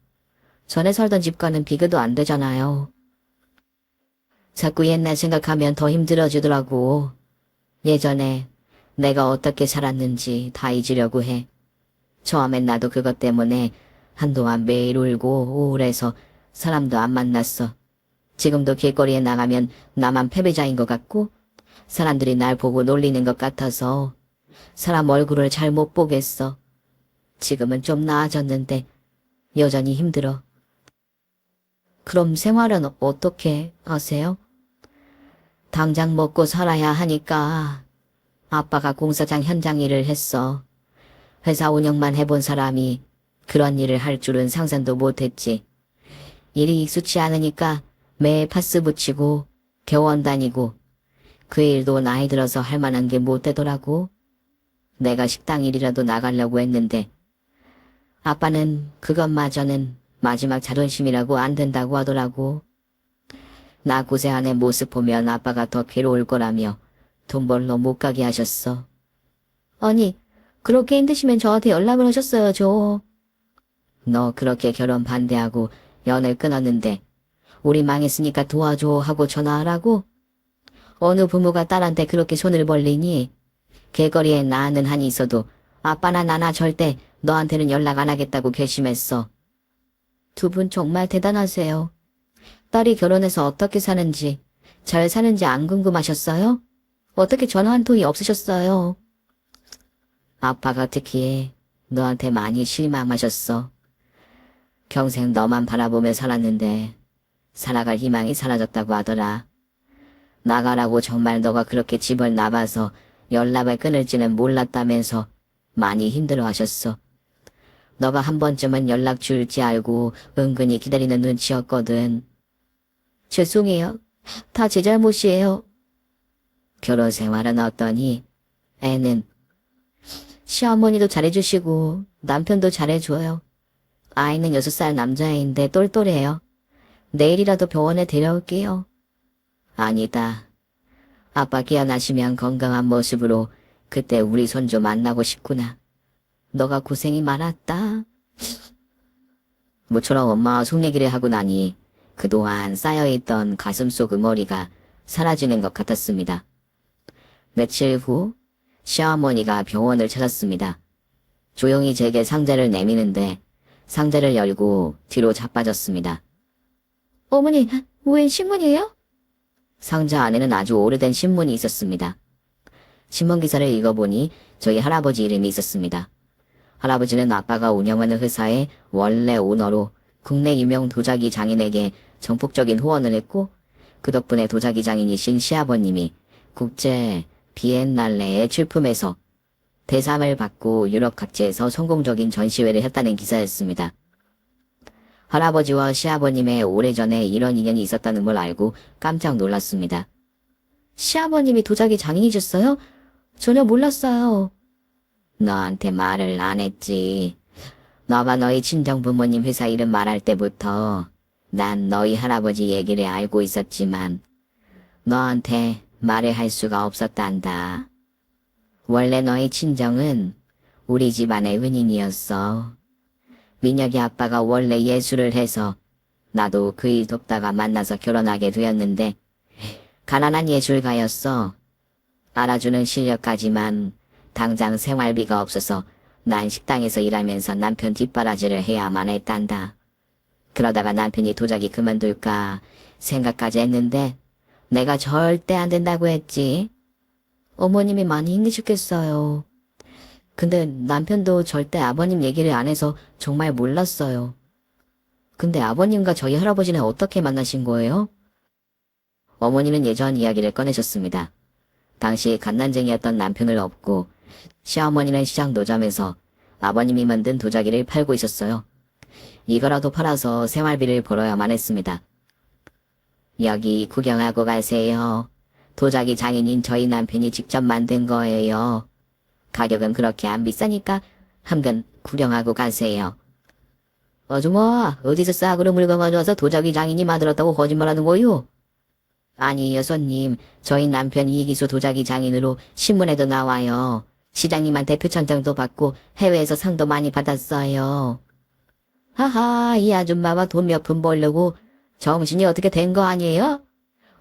전에 살던 집과는 비교도 안 되잖아요. 자꾸 옛날 생각하면 더 힘들어지더라고. 예전에 내가 어떻게 살았는지 다 잊으려고 해. 처음엔 나도 그것 때문에 한동안 매일 울고 우울해서 사람도 안 만났어. 지금도 길거리에 나가면 나만 패배자인 것 같고 사람들이 날 보고 놀리는 것 같아서 사람 얼굴을 잘 못 보겠어. 지금은 좀 나아졌는데 여전히 힘들어. 그럼 생활은 어떻게 하세요? 당장 먹고 살아야 하니까 아빠가 공사장 현장 일을 했어. 회사 운영만 해본 사람이 그런 일을 할 줄은 상상도 못했지. 일이 익숙치 않으니까 매일 파스 붙이고 교원 다니고 그 일도 나이 들어서 할 만한 게 못 되더라고. 내가 식당 일이라도 나가려고 했는데 아빠는 그것마저는 마지막 자존심이라고 안 된다고 하더라고. 나 고생하는 모습 보면 아빠가 더 괴로울 거라며 돈 벌러 못 가게 하셨어. 아니, 그렇게 힘드시면 저한테 연락을 하셨어야죠. 너 그렇게 결혼 반대하고 연을 끊었는데 우리 망했으니까 도와줘 하고 전화하라고? 어느 부모가 딸한테 그렇게 손을 벌리니? 길거리에 나 아는 한이 있어도 아빠나 나나 절대 너한테는 연락 안 하겠다고 결심했어. 두 분 정말 대단하세요. 딸이 결혼해서 어떻게 사는지, 잘 사는지 안 궁금하셨어요? 어떻게 전화 한 통이 없으셨어요? 아빠가 특히 너한테 많이 실망하셨어. 평생 너만 바라보며 살았는데 살아갈 희망이 사라졌다고 하더라. 나가라고 정말 너가 그렇게 집을 나가서 연락을 끊을지는 몰랐다면서 많이 힘들어하셨어. 너가 한 번쯤은 연락 줄지 알고 은근히 기다리는 눈치였거든. 죄송해요. 다 제 잘못이에요. 결혼 생활은 어떠니? 애는? 시어머니도 잘해주시고 남편도 잘해줘요. 아이는 6살 남자애인데 똘똘해요. 내일이라도 병원에 데려올게요. 아니다. 아빠 깨어나시면 건강한 모습으로 그때 우리 손주 만나고 싶구나. 너가 고생이 많았다. 모처럼 엄마와 속 얘기를 하고 나니 그동안 쌓여있던 가슴속 응어리가 사라지는 것 같았습니다. 며칠 후 시어머니가 병원을 찾았습니다. 조용히 제게 상자를 내미는데 상자를 열고 뒤로 자빠졌습니다. 어머니, 웬 신문이에요? 상자 안에는 아주 오래된 신문이 있었습니다. 신문 기사를 읽어보니 저희 할아버지 이름이 있었습니다. 할아버지는 아빠가 운영하는 회사의 원래 오너로 국내 유명 도자기 장인에게 전폭적인 후원을 했고 그 덕분에 도자기 장인이신 시아버님이 국제 비엔날레의 출품에서 대상을 받고 유럽 각지에서 성공적인 전시회를 했다는 기사였습니다. 할아버지와 시아버님의 오래전에 이런 인연이 있었다는 걸 알고 깜짝 놀랐습니다. 시아버님이 도자기 장인이셨어요? 전혀 몰랐어요. 너한테 말을 안 했지. 너가 너희 친정 부모님 회사 이름 말할 때부터 난 너희 할아버지 얘기를 알고 있었지만 너한테 말을 할 수가 없었단다. 원래 너희 친정은 우리 집안의 은인이었어. 민혁이 아빠가 원래 예술을 해서 나도 그 일 돕다가 만나서 결혼하게 되었는데 가난한 예술가였어. 알아주는 실력까지만 당장 생활비가 없어서 난 식당에서 일하면서 남편 뒷바라지를 해야만 했단다. 그러다가 남편이 도자기 그만둘까 생각까지 했는데 내가 절대 안 된다고 했지. 어머님이 많이 힘드셨겠어요. 근데 남편도 절대 아버님 얘기를 안 해서 정말 몰랐어요. 근데 아버님과 저희 할아버지는 어떻게 만나신 거예요? 어머니는 예전 이야기를 꺼내셨습니다. 당시 갓난쟁이였던 남편을 업고 시어머니는 시장 노점에서 아버님이 만든 도자기를 팔고 있었어요. 이거라도 팔아서 생활비를 벌어야만 했습니다. 여기 구경하고 가세요. 도자기 장인인 저희 남편이 직접 만든 거예요. 가격은 그렇게 안 비싸니까 한번 구경하고 가세요. 아줌마, 어디서 싸구려 물건 가져와서 도자기 장인이 만들었다고 거짓말하는 거요? 아니, 여손님, 저희 남편이 이기수 도자기 장인으로 신문에도 나와요. 시장님한테 표창장도 받고 해외에서 상도 많이 받았어요. 하하, 이 아줌마가 돈 몇 푼 벌려고 정신이 어떻게 된 거 아니에요?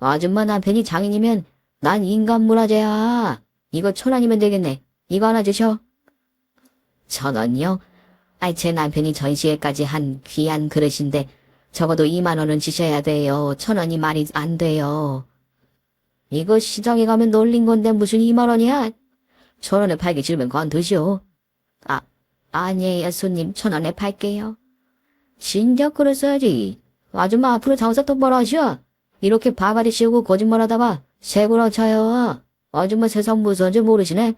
아줌마 남편이 장인이면 난 인간물화재야. 이거 1,000원이면 되겠네. 이거 하나 주셔. 1,000원이요? 아이, 제 남편이 전시회까지 한 귀한 그릇인데 적어도 2만 원은 주셔야 돼요. 1,000원이 말이 안 돼요. 이거 시장에 가면 놀린 건데 무슨 2만 원이야? 1,000원에 팔기 싫으면 건드시오. 아니에요, 손님. 1,000원에 팔게요. 진작 그랬어야지. 아줌마 앞으로 장사 똑바로 하셔. 이렇게 바가지 씌우고 거짓말하다가 세구나 차요. 아줌마 세상 무서운지 모르시네.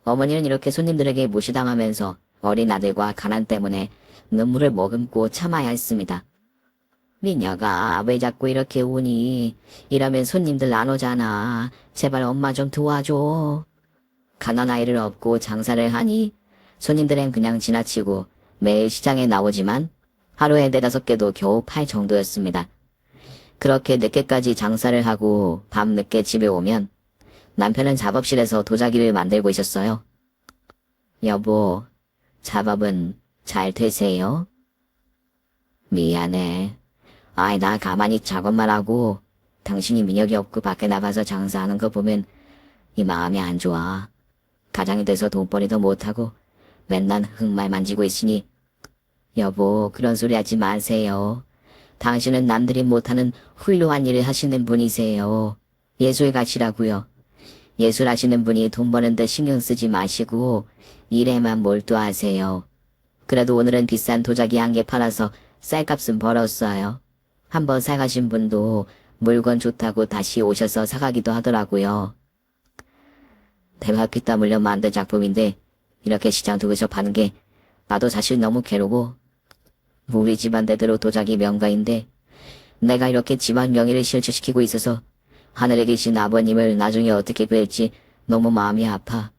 어머니는 이렇게 손님들에게 무시당하면서 어린 아들과 가난 때문에 눈물을 머금고 참아야 했습니다. 미녀가 왜 자꾸 이렇게 우니? 이러면 손님들 안 오잖아. 제발 엄마 좀 도와줘. 가난 아이를 업고 장사를 하니 손님들은 그냥 지나치고 매일 시장에 나오지만 하루에 4-5개도 겨우 팔 정도였습니다. 그렇게 늦게까지 장사를 하고 밤늦게 집에 오면 남편은 작업실에서 도자기를 만들고 있었어요. 여보, 작업은 잘 되세요? 미안해. 아이, 나 가만히 작업만 하고 당신이 민혁이 없고 밖에 나가서 장사하는 거 보면 이 마음이 안 좋아. 가장이 돼서 돈벌이도 못하고 맨날 흙말 만지고 있으니 여보, 그런 소리 하지 마세요. 당신은 남들이 못하는 훌륭한 일을 하시는 분이세요. 예술가시라고요. 예술하시는 분이 돈 버는데 신경 쓰지 마시고 일에만 몰두하세요. 그래도 오늘은 비싼 도자기 1개 팔아서 쌀값은 벌었어요. 한번 사가신 분도 물건 좋다고 다시 오셔서 사가기도 하더라고요. 대박 땀 흘려 만든 작품인데 이렇게 시장 두고서 파는 게 나도 사실 너무 괴로워. 우리 집안 대대로 도자기 명가인데 내가 이렇게 집안 명예를 실추시키고 있어서 하늘에 계신 아버님을 나중에 어떻게 뵐지 너무 마음이 아파.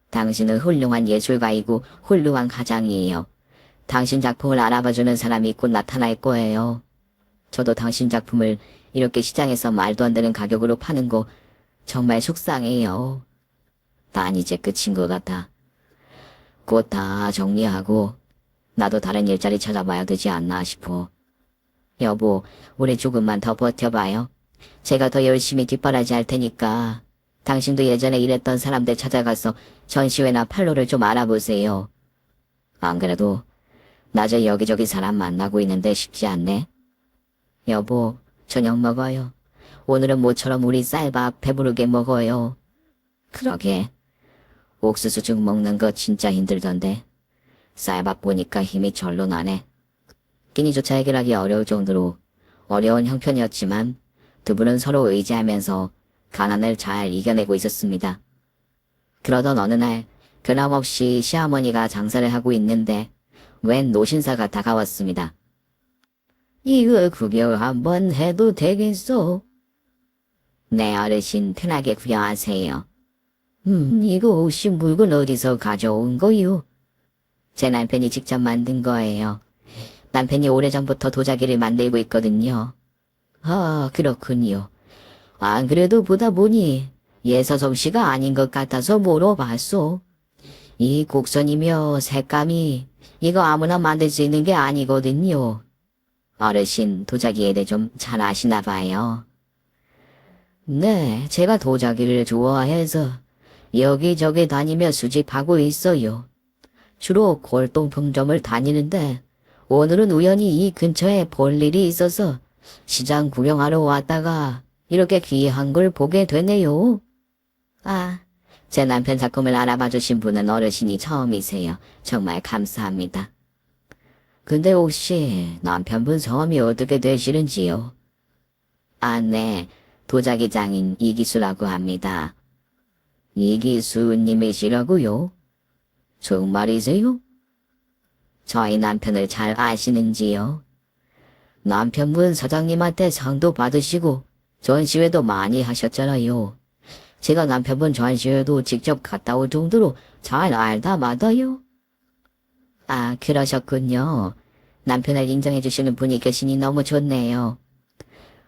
당신은 훌륭한 예술가이고 훌륭한 가장이에요. 당신 작품을 알아봐주는 사람이 곧 나타날 거예요. 저도 당신 작품을 이렇게 시장에서 말도 안 되는 가격으로 파는 거 정말 속상해요. 난 이제 끝인 것 같아. 곧 다 정리하고 나도 다른 일자리 찾아봐야 되지 않나 싶어. 여보, 우리 조금만 더 버텨봐요. 제가 더 열심히 뒷바라지 할 테니까 당신도 예전에 일했던 사람들 찾아가서 전시회나 판로를 좀 알아보세요. 안 그래도 낮에 여기저기 사람 만나고 있는데 쉽지 않네. 여보, 저녁 먹어요. 오늘은 모처럼 우리 쌀밥 배부르게 먹어요. 그러게. 옥수수죽 먹는 거 진짜 힘들던데. 쌀밥 보니까 힘이 절로 나네. 끼니조차 해결하기 어려울 정도로 어려운 형편이었지만 두 분은 서로 의지하면서 가난을 잘 이겨내고 있었습니다. 그러던 어느 날 변함없이 시어머니가 장사를 하고 있는데 웬 노신사가 다가왔습니다. 이거 구경 한번 해도 되겠소? 네, 어르신 편하게 구경하세요. 이거 혹시 물건 어디서 가져온 거요? 제 남편이 직접 만든 거예요. 남편이 오래전부터 도자기를 만들고 있거든요. 아, 그렇군요. 안 그래도 보다 보니 예서솜씨가 아닌 것 같아서 물어봤소. 이 곡선이며 색감이 이거 아무나 만들 수 있는 게 아니거든요. 어르신 도자기에 대해 좀 잘 아시나 봐요. 네, 제가 도자기를 좋아해서 여기저기 다니며 수집하고 있어요. 주로 골동품점을 다니는데 오늘은 우연히 이 근처에 볼 일이 있어서 시장 구경하러 왔다가 이렇게 귀한 걸 보게 되네요. 아, 제 남편 작품을 알아봐 주신 분은 어르신이 처음이세요. 정말 감사합니다. 근데 혹시 남편분 성함이 어떻게 되시는지요? 아, 네. 도자기 장인 이기수라고 합니다. 이기수님이시라고요? 정말이세요? 저희 남편을 잘 아시는지요? 남편분 사장님한테 상도 받으시고 전시회도 많이 하셨잖아요. 제가 남편분 전시회도 직접 갔다 올 정도로 잘 알다 마다요. 아, 그러셨군요. 남편을 인정해 주시는 분이 계시니 너무 좋네요.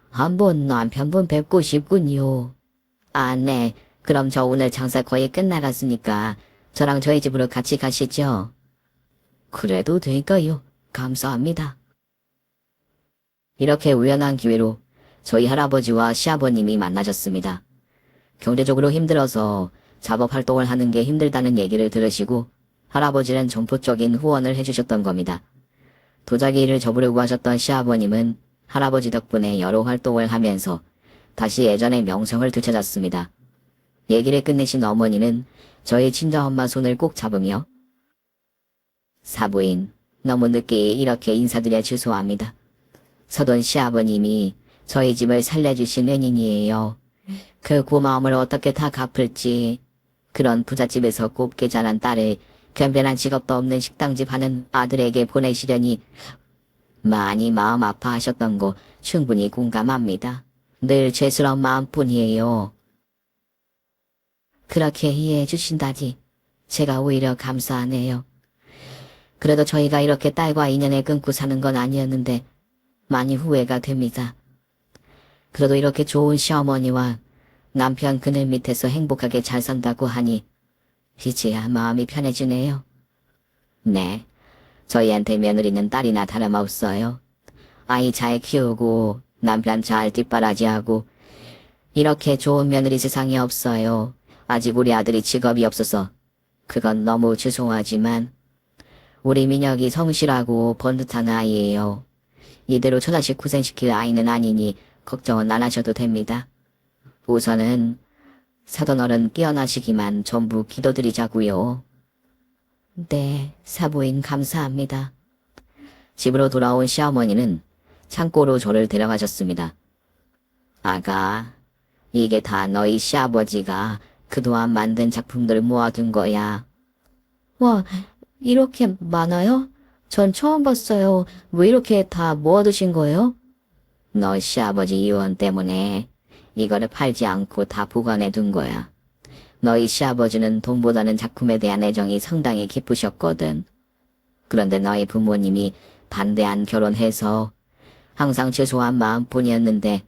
한번 남편분 뵙고 싶군요. 아, 네. 그럼 저 오늘 장사 거의 끝나갔으니까 저랑 저희 집으로 같이 가시죠. 그래도 될까요? 감사합니다. 이렇게 우연한 기회로 저희 할아버지와 시아버님이 만나셨습니다. 경제적으로 힘들어서 작업 활동을 하는 게 힘들다는 얘기를 들으시고 할아버지는 전폭적인 후원을 해주셨던 겁니다. 도자기 일을 접으려고 하셨던 시아버님은 할아버지 덕분에 여러 활동을 하면서 다시 예전의 명성을 되찾았습니다. 얘기를 끝내신 어머니는 저희 친정엄마 손을 꼭 잡으며 사부인, 너무 늦게 이렇게 인사드려 죄송합니다. 서돈 시아버님이 저희 집을 살려주신 은인이에요. 그 고마움을 어떻게 다 갚을지. 그런 부잣집에서 곱게 자란 딸을 변변한 직업도 없는 식당집 하는 아들에게 보내시려니 많이 마음 아파하셨던 거 충분히 공감합니다. 늘 죄스러운 마음뿐이에요. 그렇게 이해해 주신다니 제가 오히려 감사하네요. 그래도 저희가 이렇게 딸과 인연을 끊고 사는 건 아니었는데 많이 후회가 됩니다. 그래도 이렇게 좋은 시어머니와 남편 그늘 밑에서 행복하게 잘 산다고 하니 이제야 마음이 편해지네요. 네, 저희한테 며느리는 딸이나 다름없어요. 아이 잘 키우고 남편 잘 뒷바라지하고 이렇게 좋은 며느리 세상에 없어요. 아직 우리 아들이 직업이 없어서 그건 너무 죄송하지만 우리 민혁이 성실하고 번듯한 아이예요. 이대로 처자식 고생시킬 아이는 아니니 걱정은 안 하셔도 됩니다. 우선은 사돈어른 깨어나시기만 전부 기도드리자고요. 네, 사부인 감사합니다. 집으로 돌아온 시어머니는 창고로 저를 데려가셨습니다. 아가, 이게 다 너희 시아버지가 그동안 만든 작품들을 모아둔 거야. 와, 이렇게 많아요? 전 처음 봤어요. 왜 이렇게 다 모아두신 거예요? 너 시아버지 이혼 때문에 이거를 팔지 않고 다 보관해 둔 거야. 너희 시아버지는 돈보다는 작품에 대한 애정이 상당히 깊으셨거든. 그런데 너희 부모님이 반대한 결혼해서 항상 죄송한 마음뿐이었는데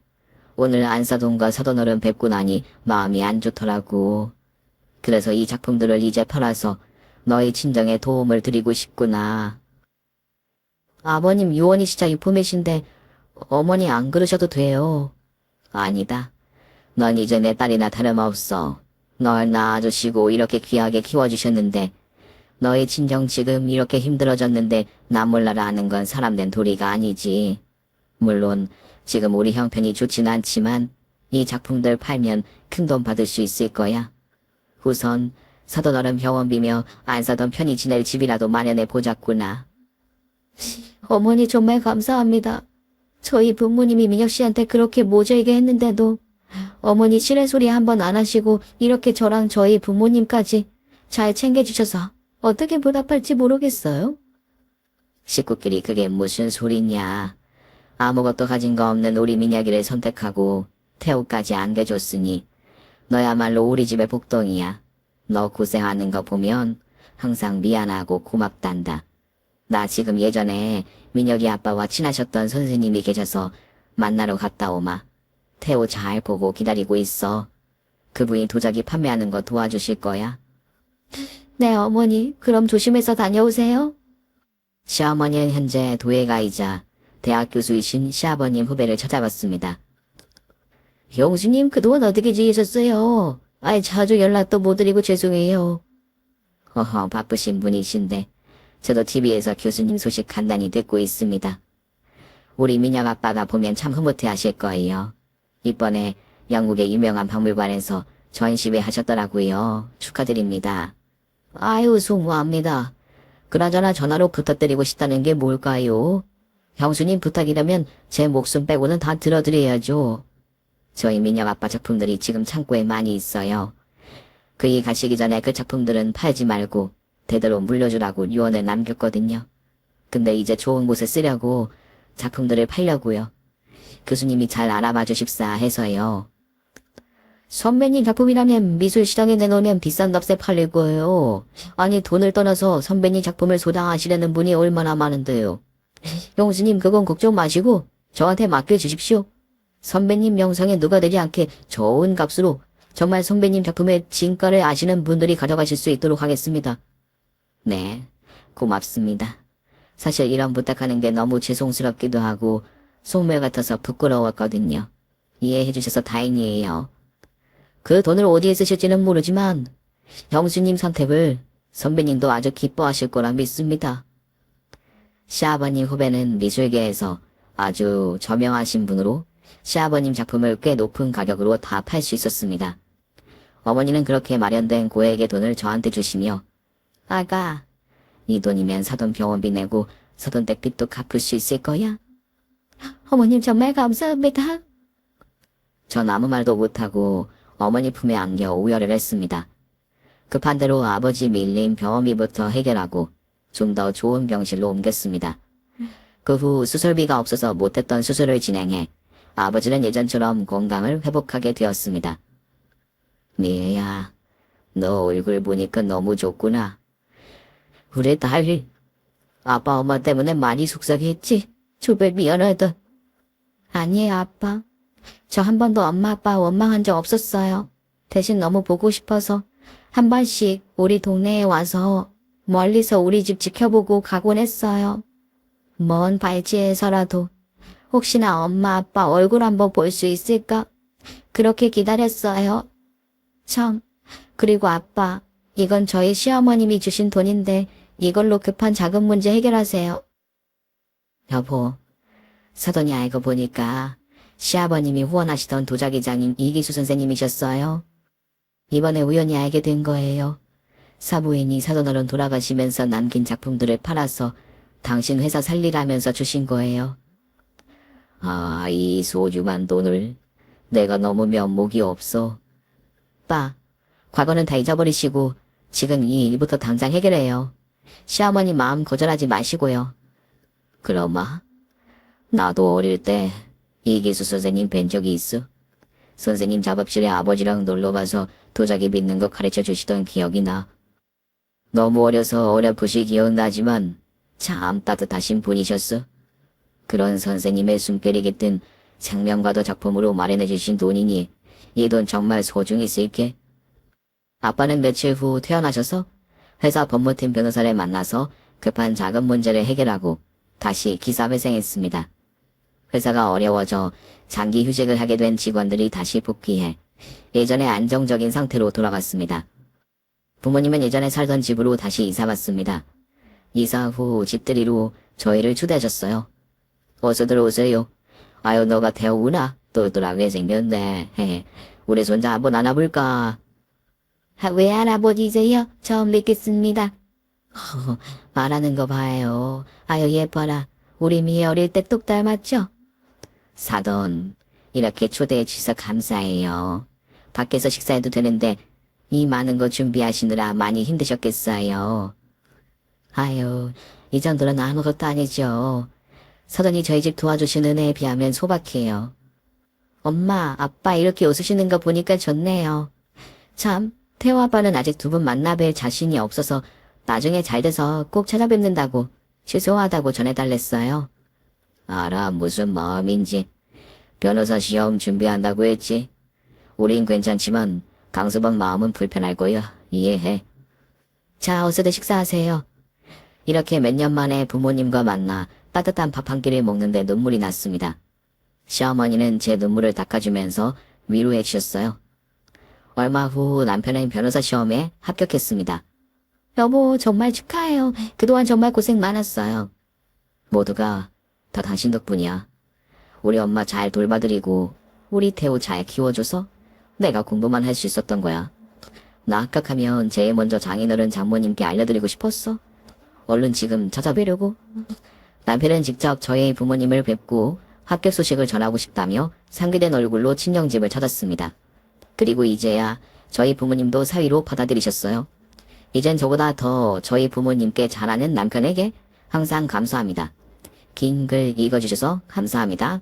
오늘 안사돈과 사돈어른 뵙고 나니 마음이 안 좋더라고. 그래서 이 작품들을 이제 팔아서 너희 친정에 도움을 드리고 싶구나. 아버님 유언이시자 유품이신데 어머니 안 그러셔도 돼요. 아니다. 넌 이제 내 딸이나 다름없어. 널 낳아주시고 이렇게 귀하게 키워주셨는데 너희 친정 지금 이렇게 힘들어졌는데 나 몰라라 하는 건 사람된 도리가 아니지. 물론 지금 우리 형편이 좋진 않지만 이 작품들 팔면 큰돈 받을 수 있을 거야. 우선 사돈어른 병원비며 안 사던 편히 지낼 집이라도 마련해 보자꾸나. 어머니 정말 감사합니다. 저희 부모님이 민혁 씨한테 그렇게 모질게 했는데도 어머니 싫은 소리 한 번 안 하시고 이렇게 저랑 저희 부모님까지 잘 챙겨주셔서 어떻게 보답할지 모르겠어요. 식구끼리 그게 무슨 소리냐. 아무것도 가진 거 없는 우리 민혁이를 선택하고 태우까지 안겨줬으니 너야말로 우리 집의 복덩이야. 너 고생하는 거 보면 항상 미안하고 고맙단다. 나 지금 예전에 민혁이 아빠와 친하셨던 선생님이 계셔서 만나러 갔다 오마. 태호 잘 보고 기다리고 있어. 그분이 도자기 판매하는 거 도와주실 거야. 네, 어머니. 그럼 조심해서 다녀오세요. 시어머니는 현재 도예가이자 대학 교수이신 시아버님 후배를 찾아봤습니다. 형수님 그동안 어떻게 지내셨어요? 아이 자주 연락도 못 드리고 죄송해요. 허허 바쁘신 분이신데 저도 TV에서 교수님 소식 간단히 듣고 있습니다. 우리 민혁 아빠가 보면 참 흐뭇해 하실 거예요. 이번에 영국의 유명한 박물관에서 전시회 하셨더라고요. 축하드립니다. 아유 숭고합니다. 그나저나 전화로 부탁드리고 싶다는 게 뭘까요? 형수님 부탁이라면 제 목숨 빼고는 다 들어드려야죠. 저희 민혁 아빠 작품들이 지금 창고에 많이 있어요. 그이 가시기 전에 그 작품들은 팔지 말고 대대로 물려주라고 유언을 남겼거든요. 근데 이제 좋은 곳에 쓰려고 작품들을 팔려고요. 교수님이 잘 알아봐 주십사 해서요. 선배님 작품이라면 미술시장에 내놓으면 비싼 값에 팔릴 거예요. 아니 돈을 떠나서 선배님 작품을 소장하시려는 분이 얼마나 많은데요. 형수님 그건 걱정 마시고 저한테 맡겨주십시오. 선배님 명성에 누가 되지 않게 좋은 값으로 정말 선배님 작품의 진가를 아시는 분들이 가져가실 수 있도록 하겠습니다. 네, 고맙습니다. 사실 이런 부탁하는 게 너무 죄송스럽기도 하고 속물 같아서 부끄러웠거든요. 이해해 주셔서 다행이에요. 그 돈을 어디에 쓰실지는 모르지만 형수님 선택을 선배님도 아주 기뻐하실 거라 믿습니다. 시아버님 후배는 미술계에서 아주 저명하신 분으로 시아버님 작품을 꽤 높은 가격으로 다 팔 수 있었습니다. 어머니는 그렇게 마련된 고액의 돈을 저한테 주시며 아가, 이 돈이면 사돈 병원비 내고 사돈 댁빚도 갚을 수 있을 거야. 어머님 정말 감사합니다. 전 아무 말도 못하고 어머니 품에 안겨 오열을 했습니다. 급한 대로 아버지 밀린 병원비부터 해결하고 좀 더 좋은 병실로 옮겼습니다. 그 후 수술비가 없어서 못했던 수술을 진행해 아버지는 예전처럼 건강을 회복하게 되었습니다. 미애야, 너 얼굴 보니까 너무 좋구나. 우리 딸, 아빠 엄마 때문에 많이 속상했지? 주변 미안하다. 아니에요, 아빠. 저 한 번도 엄마 아빠 원망한 적 없었어요. 대신 너무 보고 싶어서 한 번씩 우리 동네에 와서 멀리서 우리 집 지켜보고 가곤 했어요. 먼 발치에서라도 혹시나 엄마 아빠 얼굴 한번 볼 수 있을까? 그렇게 기다렸어요. 참, 그리고 아빠, 이건 저희 시어머님이 주신 돈인데 이걸로 급한 자금 문제 해결하세요. 여보, 사돈이 알고 보니까 시아버님이 후원하시던 도자기장인 이기수 선생님이셨어요. 이번에 우연히 알게 된 거예요. 사부인이 사돈어른 돌아가시면서 남긴 작품들을 팔아서 당신 회사 살리라면서 주신 거예요. 아, 이 소중한 돈을 내가 너무 면목이 없어. 빠, 과거는 다 잊어버리시고 지금 이 일부터 당장 해결해요. 시어머니 마음 거절하지 마시고요. 그러마, 나도 어릴 때 이기수 선생님 뵌 적이 있어. 선생님 작업실에 아버지랑 놀러가서 도자기 빚는 거 가르쳐 주시던 기억이 나. 너무 어려서 어렴풋이 기억나지만 참 따뜻하신 분이셨어. 그런 선생님의 숨결이 깃든 생명과도 작품으로 마련해 주신 돈이니 이 돈 정말 소중히 쓸게. 아빠는 며칠 후 퇴원하셔서 회사 법무팀 변호사를 만나서 급한 자금 문제를 해결하고 다시 기사회생했습니다. 회사가 어려워져 장기 휴직을 하게 된 직원들이 다시 복귀해 예전의 안정적인 상태로 돌아갔습니다. 부모님은 예전에 살던 집으로 다시 이사갔습니다. 이사 후 집들이로 저희를 초대하셨어요. 어서 들어오세요. 아유, 너가 태우구나. 똘똘하게 생겼네. 헤헤. 우리 손자 한번 안아볼까? 왜 할아버지세요? 처음 뵙겠습니다. 말하는 거 봐요. 아유, 예뻐라. 우리 미애 어릴 때 똑 닮았죠? 사돈, 이렇게 초대해 주셔서 감사해요. 밖에서 식사해도 되는데 이 많은 거 준비하시느라 많이 힘드셨겠어요. 아유, 이 정도는 아무것도 아니죠. 사돈이 저희 집 도와주신 은혜에 비하면 소박해요. 엄마, 아빠 이렇게 웃으시는 거 보니까 좋네요. 참, 태호 아빠는 아직 두 분 만나뵐 자신이 없어서 나중에 잘 돼서 꼭 찾아뵙는다고 죄송하다고 전해달랬어요. 알아, 무슨 마음인지. 변호사 시험 준비한다고 했지. 우린 괜찮지만 강수방 마음은 불편할 거야. 이해해. 자, 어서들 식사하세요. 이렇게 몇 년 만에 부모님과 만나 따뜻한 밥 한 끼를 먹는데 눈물이 났습니다. 시어머니는 제 눈물을 닦아주면서 위로해 주셨어요. 얼마 후 남편은 변호사 시험에 합격했습니다. 여보, 정말 축하해요. 그동안 정말 고생 많았어요. 모두가 다 당신 덕분이야. 우리 엄마 잘 돌봐드리고 우리 태우 잘 키워줘서 내가 공부만 할 수 있었던 거야. 나 합격하면 제일 먼저 장인어른 장모님께 알려드리고 싶었어. 얼른 지금 찾아뵈려고. 남편은 직접 저희 부모님을 뵙고 합격 소식을 전하고 싶다며 상기된 얼굴로 친정집을 찾았습니다. 그리고 이제야 저희 부모님도 사위로 받아들이셨어요. 이젠 저보다 더 저희 부모님께 잘하는 남편에게 항상 감사합니다. 긴 글 읽어주셔서 감사합니다.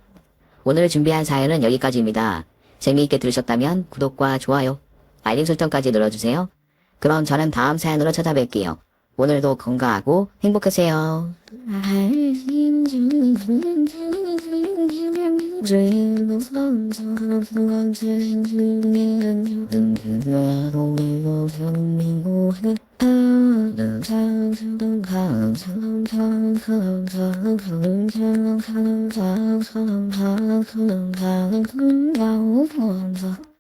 오늘 준비한 사연은 여기까지입니다. 재미있게 들으셨다면 구독과 좋아요, 알림 설정까지 눌러주세요. 그럼 저는 다음 사연으로 찾아뵐게요. 오늘도 건강하고 행복하세요.